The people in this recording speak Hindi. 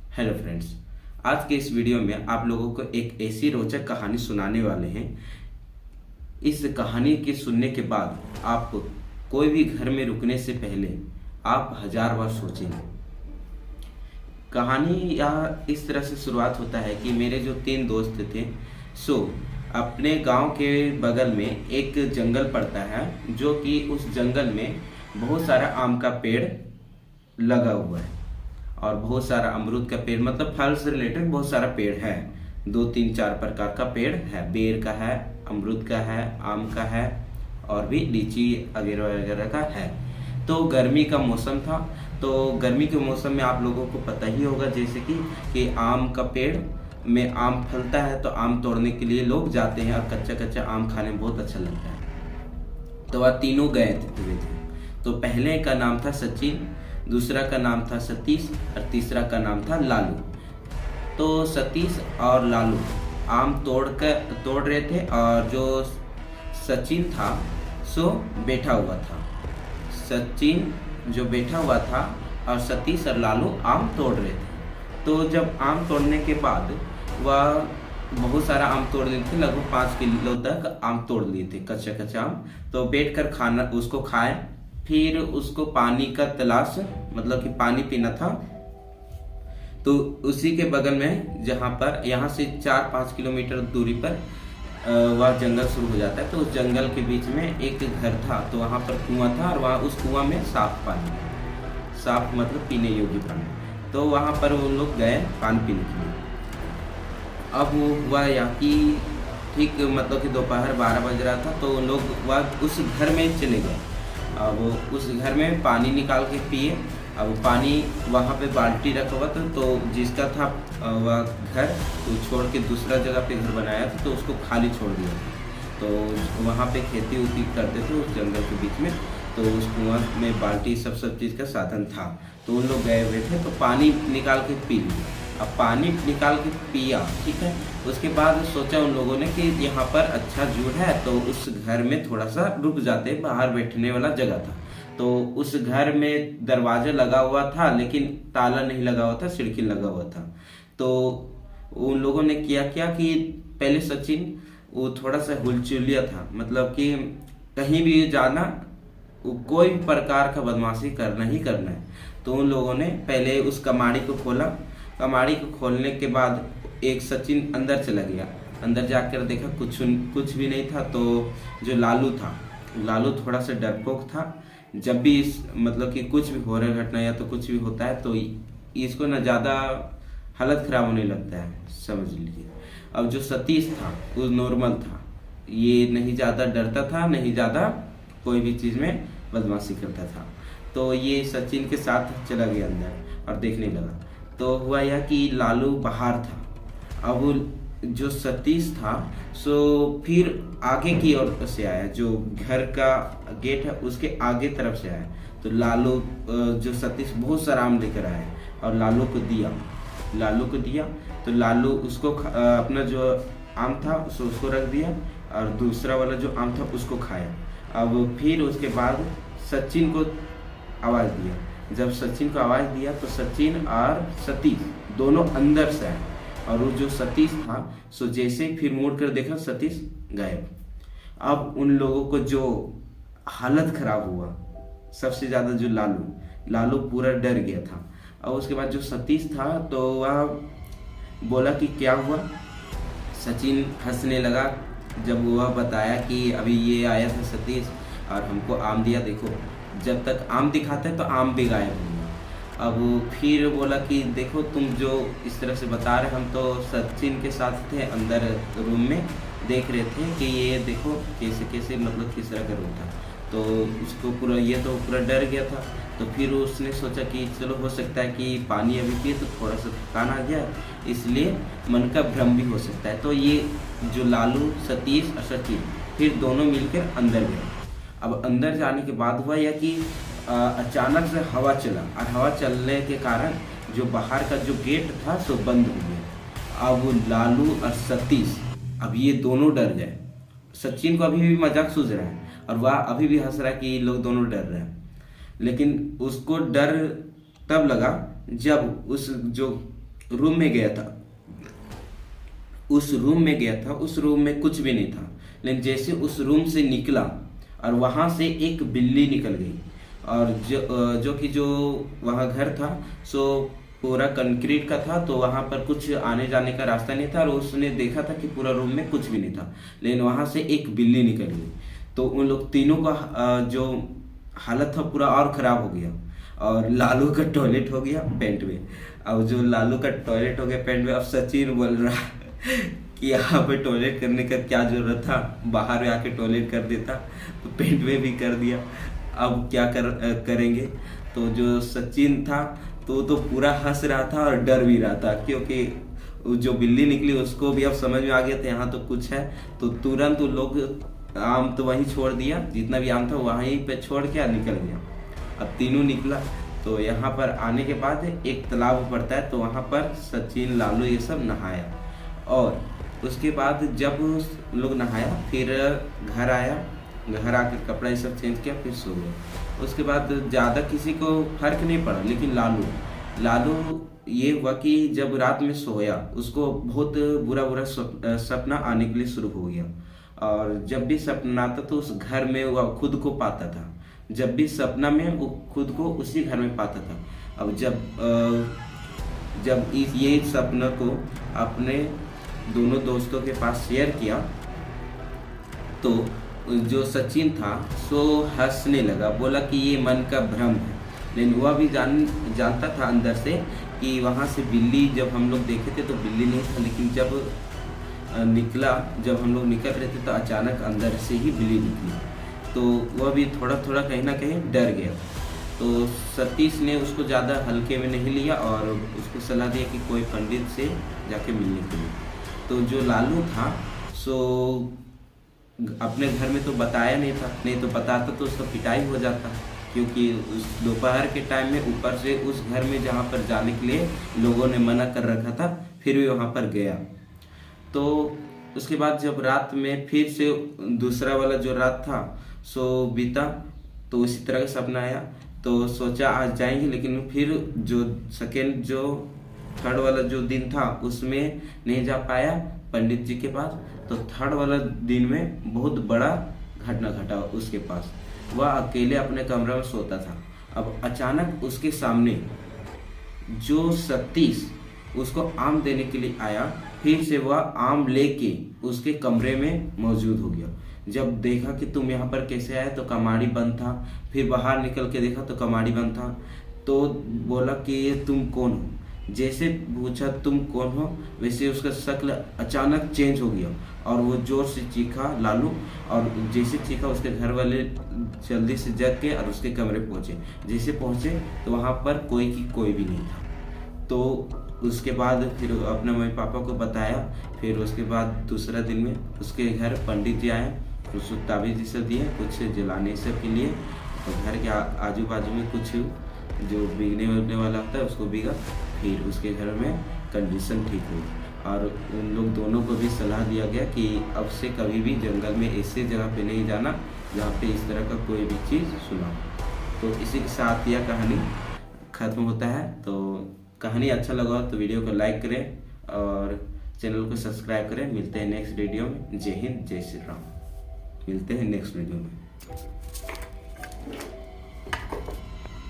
Hello friends. आज के इस वीडियो में आप लोगों को एक ऐसी रोचक कहानी सुनाने वाले हैं। इस कहानी के सुनने के बाद आप कोई भी घर में रुकने से पहले आप 1000 बार सोचेंगे। कहानी यह इस तरह से शुरुआत होता है कि मेरे जो 3 दोस्त थे, अपने गांव के बगल में एक जंगल पड़ता है, जो कि उस जंगल में बहुत सारा आम का पेड़ लगा हुआ है और बहुत सारा अमरूद का पेड़, मतलब फल से रिलेटेड बहुत सारा पेड़ है। 2 3 4 प्रकार का पेड़ है, बेर का है, अमरूद का है, आम का है और भी लीची वगैरह वगैरह का है। तो गर्मी का मौसम था। तो गर्मी के मौसम में आप लोगों को पता ही होगा जैसे कि आम का पेड़ में आम फलता है, तो आम तोड़ने के लिए लोग जाते हैं और कच्चा कच्चा आम खाने में बहुत अच्छा लगता है। तो वह तीनों गए थे। तो पहले का नाम था सचिन, दूसरा का नाम था सतीश और तीसरा का नाम था लालू। तो सतीश और लालू आम तोड़ रहे थे और जो सचिन था सो बैठा हुआ था। सचिन जो बैठा हुआ था और सतीश और लालू आम तोड़ रहे थे। तो जब आम तोड़ने के बाद वह बहुत सारा आम तोड़ लिए थे, लगभग 5 किलो तक आम तोड़ लिए थे, कच्चा कच्चा आम। तो बैठकर खाना उसको खाए। फिर उसको पानी का तलाश, मतलब कि पानी पीना था। तो उसी के बगल में जहाँ पर यहाँ से 4-5 किलोमीटर दूरी पर वह जंगल शुरू हो जाता है। तो उस जंगल के बीच में एक घर था, तो वहाँ पर कुआं था और वहाँ उस कुआं में साफ पानी, साफ मतलब पीने योग्य पानी। तो वहाँ पर वो लोग गए पानी पीने के लिए। अब वो हुआ यहाँ की ठीक मतलब कि दोपहर 12 बज रहा था। तो लोग वह उस घर में चले गए। अब उस घर में पानी निकाल के पिए। अब पानी वहाँ पे बाल्टी रखा हुआ था, तो जिसका था वह घर वो छोड़ के दूसरा जगह पे घर बनाया था, तो उसको खाली छोड़ दिया। तो वहाँ पे खेती उती करते थे उस जंगल के बीच में। तो उस कुआं में बाल्टी सब चीज़ का साधन था। तो उन लोग गए हुए थे, तो पानी निकाल के पी लिया। अब पानी निकाल के पिया, ठीक है। उसके बाद सोचा उन लोगों ने कि यहाँ पर अच्छा जू है, तो उस घर में थोड़ा सा रुक जाते, बाहर बैठने वाला जगह था। तो उस घर में दरवाजा लगा हुआ था, लेकिन ताला नहीं लगा हुआ था, खिड़की लगा हुआ था। तो उन लोगों ने किया क्या कि पहले सचिन वो थोड़ा सा हुलचुलिया था, मतलब कि कहीं भी जाना, कोई प्रकार का बदमाशी करना ही करना है। तो उन लोगों ने पहले उस कमाड़ी को खोला। कमाड़ी को खोलने के बाद एक सचिन अंदर चला गया। अंदर जाकर देखा कुछ भी नहीं था। तो जो लालू था, लालू थोड़ा सा डरपोक था। जब भी इस मतलब कि कुछ भी हो रहा घटना या तो कुछ भी होता है, तो इसको ना ज़्यादा हालत खराब होने लगता है, समझ लीजिए। अब जो सतीश था वो नॉर्मल था, ये नहीं ज़्यादा डरता था, नहीं ज़्यादा कोई भी चीज़ में बदमाशी करता था। तो ये सचिन के साथ चला गया अंदर और देखने लगा। तो हुआ यह कि लालू बाहर था। अब वो जो सतीश था सो फिर आगे की ओर से आया, जो घर का गेट है उसके आगे तरफ से आया। तो लालू जो सतीश बहुत सारा आम लेकर आया और लालू को दिया। तो लालू उसको अपना जो आम था उसको रख दिया और दूसरा वाला जो आम था उसको खाया। अब फिर उसके बाद सचिन को आवाज़ दिया। जब सचिन को आवाज़ दिया तो सचिन और सतीश दोनों अंदर से आए। और वो जो सतीश था सो जैसे फिर मुड़ कर देखा, सतीश गायब। अब उन लोगों को जो हालत खराब हुआ, सबसे ज़्यादा जो लालू पूरा डर गया था। और उसके बाद जो सतीश था तो वह बोला कि क्या हुआ। सचिन हंसने लगा जब वह बताया कि अभी ये आया था सतीश और हमको आम दिया, देखो जब तक आम दिखाते तो आम भी गायब हो गया। अब फिर बोला कि देखो तुम जो इस तरह से बता रहे, हम तो सचिन के साथ थे अंदर रूम में, देख रहे थे कि ये देखो कैसे मतलब किस तरह का रूम था। तो उसको पूरा ये तो पूरा डर गया था। तो फिर उसने सोचा कि चलो हो सकता है कि पानी अभी पिए तो थोड़ा सा थकान आ गया, इसलिए मन का भ्रम भी हो सकता है। तो ये जो लालू, सतीश और सचिन फिर दोनों मिलकर अंदर गए। अब अंदर जाने के बाद हुआ यह कि अचानक से हवा चला और हवा चलने के कारण जो बाहर का जो गेट था सो बंद हो गया। अब वो लालू और सतीश अब ये दोनों डर गए। सचिन को अभी भी मजाक सूझ रहा है और वह अभी भी हंस रहा है कि ये लोग दोनों डर रहे हैं। लेकिन उसको डर तब लगा जब उस जो रूम में गया था, उस रूम में कुछ भी नहीं था। लेकिन जैसे उस रूम से निकला और वहां से एक बिल्ली निकल गई, और जो वहाँ घर था सो पूरा कंक्रीट का था, तो वहां पर कुछ आने जाने का रास्ता नहीं था, और उसने देखा था कि पूरा रूम में कुछ भी नहीं था। लेकिन वहां से एक बिल्ली निकल गई, तो उन लोग तीनों का जो हालत था पूरा और खराब हो गया। और लालू का टॉयलेट हो गया पेंट में। अब जो लालू का टॉयलेट हो गया पेंट में, अब सचिन बोल रहा कि यहाँ पे टॉयलेट करने का क्या जरूरत था, बाहर में आके टॉयलेट कर देता, तो पेंट में भी कर दिया, अब क्या करेंगे। तो जो सचिन था तो पूरा हंस रहा था और डर भी रहा था, क्योंकि जो बिल्ली निकली उसको भी अब समझ में आ गया था यहाँ तो कुछ है। तो तुरंत लोग आम तो वहीं छोड़ दिया, जितना भी आम था वहीं पे छोड़ के निकल गया। अब तीनों निकला, तो यहाँ पर आने के बाद एक तालाब पड़ता है, तो वहाँ पर सचिन लालू ये सब नहाया। और उसके बाद जब लोग नहाया फिर घर आया, घर आकर कपड़ा ये सब चेंज किया, फिर सो गया। उसके बाद ज़्यादा किसी को फर्क नहीं पड़ा, लेकिन लालू ये हुआ कि जब रात में सोया उसको बहुत बुरा सपना आने के लिए शुरू हो गया। और जब भी सपना आता तो उस घर में वो खुद को पाता था, जब भी सपना में वो खुद को उसी घर में पाता था। अब जब ये सपना को अपने दोनों दोस्तों के पास शेयर किया, तो जो सचिन था सो हंसने लगा, बोला कि ये मन का भ्रम है। लेकिन वह भी जानता था अंदर से कि वहाँ से बिल्ली जब हम लोग देखे थे तो बिल्ली नहीं था, लेकिन जब हम लोग निकल रहे थे तो अचानक अंदर से ही बिल्ली निकली, तो वह भी थोड़ा कहीं ना कहीं डर गया। तो सतीश ने उसको ज़्यादा हल्के में नहीं लिया और उसको सलाह दिया कि कोई पंडित से जाके मिलने के लिए। तो जो लालू था सो अपने घर में तो बताया नहीं था, नहीं तो बताता तो उसका पिटाई हो जाता, क्योंकि उस दोपहर के टाइम में ऊपर से उस घर में जहाँ पर जाने के लिए लोगों ने मना कर रखा था, फिर भी वहाँ पर गया। तो उसके बाद जब रात में फिर से दूसरा वाला जो रात था सो बीता, तो उसी तरह का सपना आया, तो सोचा आज जाएंगे, लेकिन फिर जो थर्ड वाला जो दिन था उसमें नहीं जा पाया पंडित जी के पास। तो थर्ड वाला दिन में बहुत बड़ा घटना घटा उसके पास, वह अकेले अपने कमरे में सोता था। अब अचानक उसके सामने जो सतीश उसको आम देने के लिए आया, फिर से वह आम लेके उसके कमरे में मौजूद हो गया। जब देखा कि तुम यहाँ पर कैसे आए, तो कमाड़ी बंद था। फिर बाहर निकल के देखा तो कमाड़ी बंद था। तो बोला कि ये तुम कौन हो, जैसे पूछा तुम कौन हो, वैसे उसका शक्ल अचानक चेंज हो गया और वो जोर से चीखा लालू, और जैसे चीखा उसके घर वाले जल्दी से जग के और उसके कमरे पहुंचे। जैसे पहुंचे तो वहां पर कोई भी नहीं था। तो उसके बाद फिर अपने मम्मी पापा को बताया। फिर उसके बाद दूसरा दिन में उसके घर पंडित जी आए, उसको ताबीज़ सब दिए कुछ जलाने सब के लिए। तो घर के आजू बाजू में कुछ जो बिगने वाला होता है उसको बिगा, फिर उसके घर में कंडीशन ठीक हुई। और उन लोग दोनों को भी सलाह दिया गया कि अब से कभी भी जंगल में ऐसे जगह पे नहीं जाना जहाँ पे इस तरह का कोई भी चीज़ सुना। तो इसी के साथ यह कहानी ख़त्म होता है। तो कहानी अच्छा लगा तो वीडियो को लाइक करें और चैनल को सब्सक्राइब करें। मिलते हैं नेक्स्ट वीडियो में। जय हिंद, जय श्री राम। मिलते हैं नेक्स्ट वीडियो में।